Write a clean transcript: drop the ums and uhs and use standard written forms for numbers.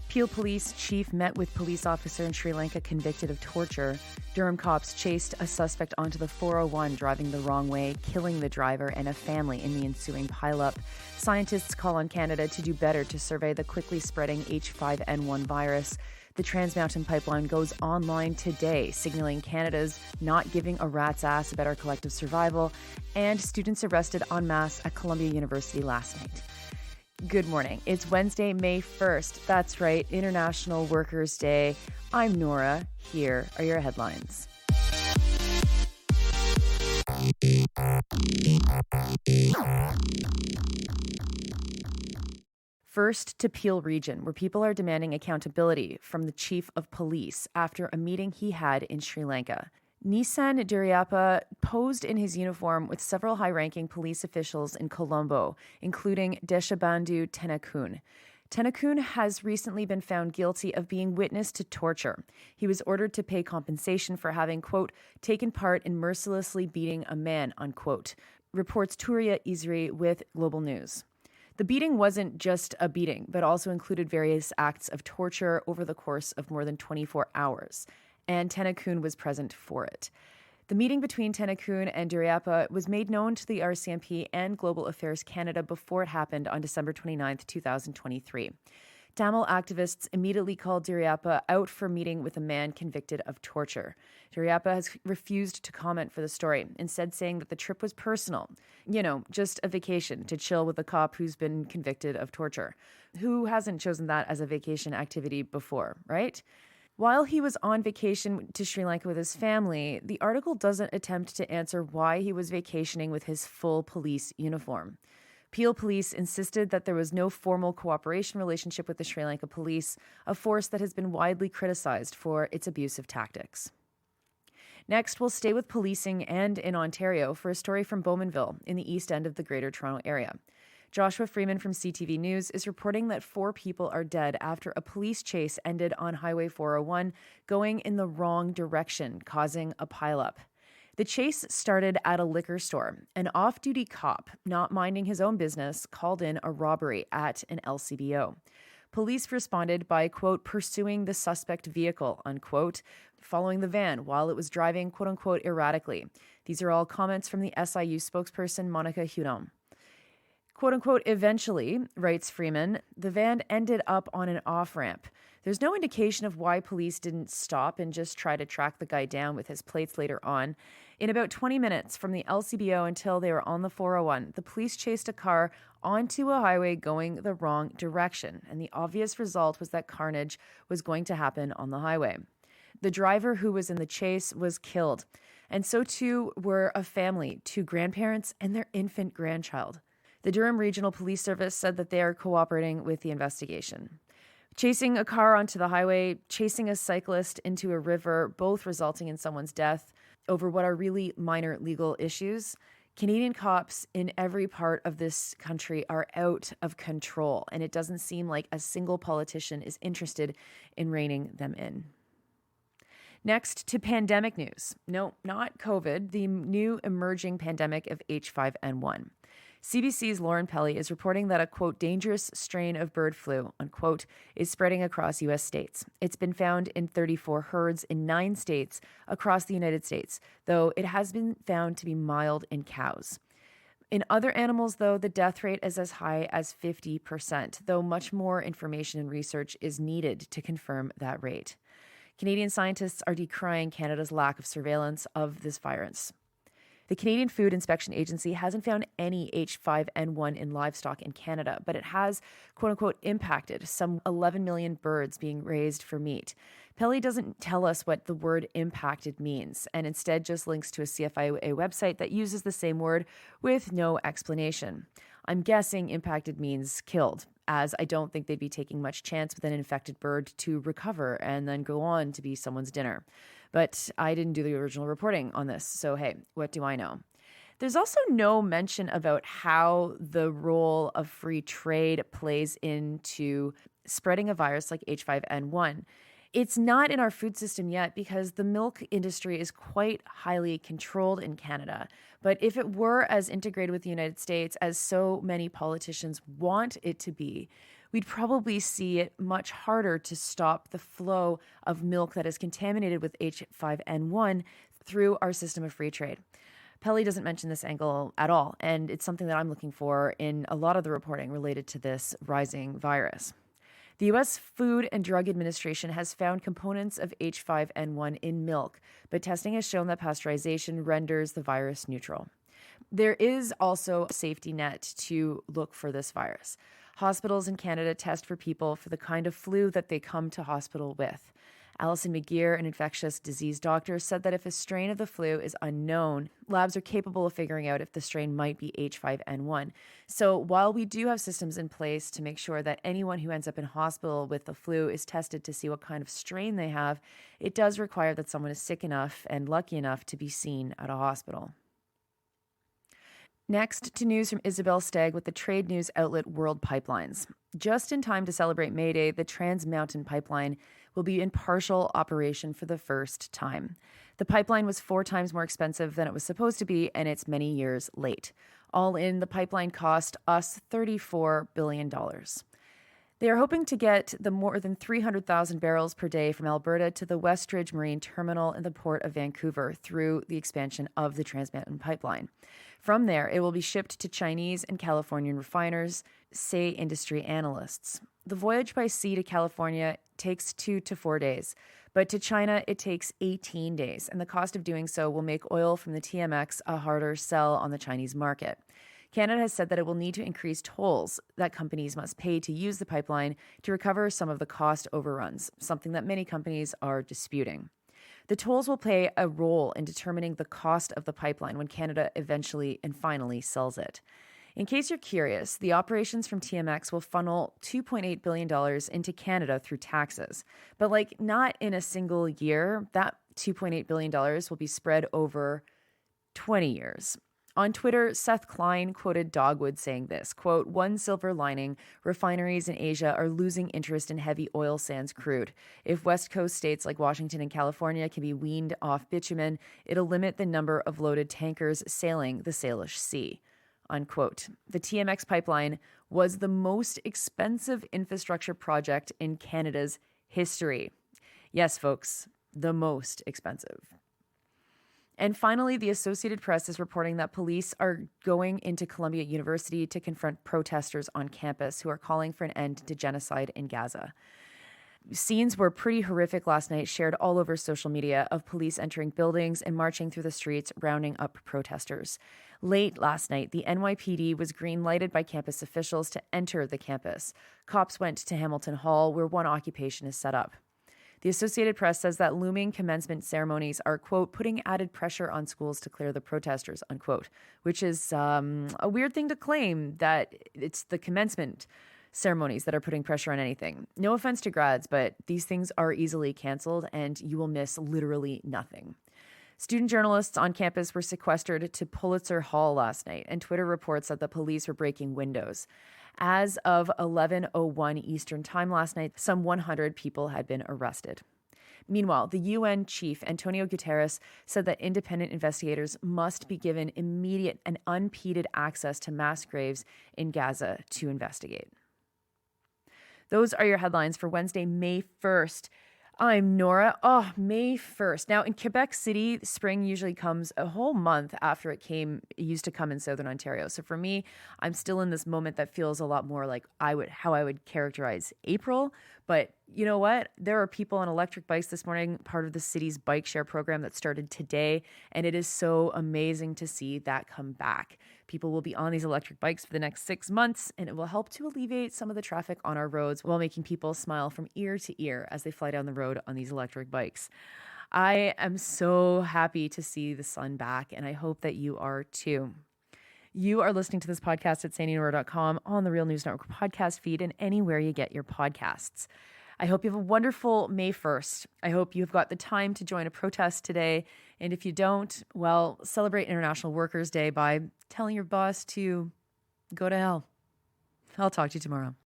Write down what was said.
Peel Police chief met with police officer in Sri Lanka convicted of torture. Durham cops chased a suspect onto the 401 driving the wrong way, killing the driver and a family in the ensuing pileup. Scientists call on Canada to do better to survey the quickly spreading H5N1 virus. The Trans Mountain Pipeline goes online today, signaling Canada's not giving a rat's ass about our collective survival, and students arrested en masse at Columbia University last night. Good morning. It's Wednesday, May 1st. That's right, International Workers' Day. I'm Nora. Here are your headlines. First to Peel Region, where people are demanding accountability from the chief of police after a meeting he had in Sri Lanka. Nissan Duraiappah posed in his uniform with several high-ranking police officials in Colombo, including Deshabandhu Tennakoon. Tennakoon has recently been found guilty of being witness to torture. He was ordered to pay compensation for having, quote, taken part in mercilessly beating a man, unquote, reports Turia Isri with Global News. The beating wasn't just a beating, but also included various acts of torture over the course of more than 24 hours. And Tennakoon was present for it. The meeting between Tennakoon and Duraiappah was made known to the RCMP and Global Affairs Canada before it happened on December 29, 2023. Tamil activists immediately called Duraiappah out for meeting with a man convicted of torture. Duraiappah has refused to comment for the story, instead saying that the trip was personal. Just a vacation to chill with a cop who's been convicted of torture. Who hasn't chosen that as a vacation activity before, right? While he was on vacation to Sri Lanka with his family, the article doesn't attempt to answer why he was vacationing with his full police uniform. Peel Police insisted that there was no formal cooperation relationship with the Sri Lanka police, a force that has been widely criticized for its abusive tactics. Next, we'll stay with policing and in Ontario for a story from Bowmanville in the east end of the Greater Toronto Area. Joshua Freeman from CTV News is reporting that 4 people are dead after a police chase ended on Highway 401, going in the wrong direction, causing a pileup. The chase started at a liquor store. An off-duty cop, not minding his own business, called in a robbery at an LCBO. Police responded by, quote, pursuing the suspect vehicle, unquote, following the van while it was driving, quote unquote, erratically. These are all comments from the SIU spokesperson, Monica Hudon. Quote unquote, eventually, writes Freeman, the van ended up on an off-ramp. There's no indication of why police didn't stop and just try to track the guy down with his plates later on. In about 20 minutes from the LCBO until they were on the 401, the police chased a car onto a highway going the wrong direction, and the obvious result was that carnage was going to happen on the highway. The driver who was in the chase was killed, and so too were a family, 2 grandparents, and their infant grandchild. The Durham Regional Police Service said that they are cooperating with the investigation. Chasing a car onto the highway, chasing a cyclist into a river, both resulting in someone's death over what are really minor legal issues. Canadian cops in every part of this country are out of control, and it doesn't seem like a single politician is interested in reining them in. Next to pandemic news. No, not COVID, the new emerging pandemic of H5N1. CBC's Lauren Pelly is reporting that a, quote, dangerous strain of bird flu, unquote, is spreading across U.S. states. It's been found in 34 herds in 9 states across the United States, though it has been found to be mild in cows. In other animals, though, the death rate is as high as 50%, though much more information and research is needed to confirm that rate. Canadian scientists are decrying Canada's lack of surveillance of this virus. The Canadian Food Inspection Agency hasn't found any H5N1 in livestock in Canada, but it has, quote-unquote, impacted some 11 million birds being raised for meat. Pelly doesn't tell us what the word impacted means, and instead just links to a CFIA website that uses the same word with no explanation. I'm guessing impacted means killed, as I don't think they'd be taking much chance with an infected bird to recover and then go on to be someone's dinner. But I didn't do the original reporting on this, so hey, what do I know? There's also no mention about how the role of free trade plays into spreading a virus like H5N1. It's not in our food system yet because the milk industry is quite highly controlled in Canada. But if it were as integrated with the United States as so many politicians want it to be, we'd probably see it much harder to stop the flow of milk that is contaminated with H5N1 through our system of free trade. Pelly doesn't mention this angle at all, and it's something that I'm looking for in a lot of the reporting related to this rising virus. The U.S. Food and Drug Administration has found components of H5N1 in milk, but testing has shown that pasteurization renders the virus neutral. There is also a safety net to look for this virus. Hospitals in Canada test for people for the kind of flu that they come to hospital with. Alison McGeer, an infectious disease doctor, said that if a strain of the flu is unknown, labs are capable of figuring out if the strain might be H5N1. So while we do have systems in place to make sure that anyone who ends up in hospital with the flu is tested to see what kind of strain they have, it does require that someone is sick enough and lucky enough to be seen at a hospital. Next to news from Isabel Stagg with the trade news outlet World Pipelines. Just in time to celebrate May Day, the Trans Mountain Pipeline will be in partial operation for the first time. The pipeline was 4 times more expensive than it was supposed to be, and it's many years late. All in, the pipeline cost us $34 billion. They are hoping to get the more than 300,000 barrels per day from Alberta to the Westridge Marine Terminal in the Port of Vancouver through the expansion of the Trans Mountain Pipeline. From there, it will be shipped to Chinese and Californian refiners, say industry analysts. The voyage by sea to California takes 2 to 4 days, but to China it takes 18 days, and the cost of doing so will make oil from the TMX a harder sell on the Chinese market. Canada has said that it will need to increase tolls that companies must pay to use the pipeline to recover some of the cost overruns, something that many companies are disputing. The tolls will play a role in determining the cost of the pipeline when Canada eventually and finally sells it. In case you're curious, the operations from TMX will funnel $2.8 billion into Canada through taxes. But not in a single year. That $2.8 billion will be spread over 20 years. On Twitter, Seth Klein quoted Dogwood saying this, quote, "One silver lining, refineries in Asia are losing interest in heavy oil sands crude. If West Coast states like Washington and California can be weaned off bitumen, it'll limit the number of loaded tankers sailing the Salish Sea." Unquote. The TMX pipeline was the most expensive infrastructure project in Canada's history. Yes, folks, the most expensive. And finally, the Associated Press is reporting that police are going into Columbia University to confront protesters on campus who are calling for an end to genocide in Gaza. Scenes were pretty horrific last night, shared all over social media, of police entering buildings and marching through the streets, rounding up protesters. Late last night, the NYPD was green-lighted by campus officials to enter the campus. Cops went to Hamilton Hall, where one occupation is set up. The Associated Press says that looming commencement ceremonies are, quote, putting added pressure on schools to clear the protesters, unquote, which is a weird thing to claim, that it's the commencement ceremonies that are putting pressure on anything. No offense to grads, but these things are easily canceled and you will miss literally nothing. Student journalists on campus were sequestered to Pulitzer Hall last night, and Twitter reports that the police were breaking windows. As of 11:01 Eastern Time last night, some 100 people had been arrested. Meanwhile, the UN chief, Antonio Guterres, said that independent investigators must be given immediate and unimpeded access to mass graves in Gaza to investigate. Those are your headlines for Wednesday, May 1st. I'm Nora. May 1st. Now, in Quebec City, spring usually comes a whole month after it used to come in Southern Ontario. So for me, I'm still in this moment that feels a lot more like how I would characterize April. But you know what? There are people on electric bikes this morning, part of the city's bike share program that started today. And it is so amazing to see that come back. People will be on these electric bikes for the next 6 months, and it will help to alleviate some of the traffic on our roads while making people smile from ear to ear as they fly down the road on these electric bikes. I am so happy to see the sun back, and I hope that you are too. You are listening to this podcast at sandynora.com, on the Real News Network podcast feed, and anywhere you get your podcasts. I hope you have a wonderful May 1st. I hope you've got the time to join a protest today. And if you don't, well, celebrate International Workers' Day by telling your boss to go to hell. I'll talk to you tomorrow.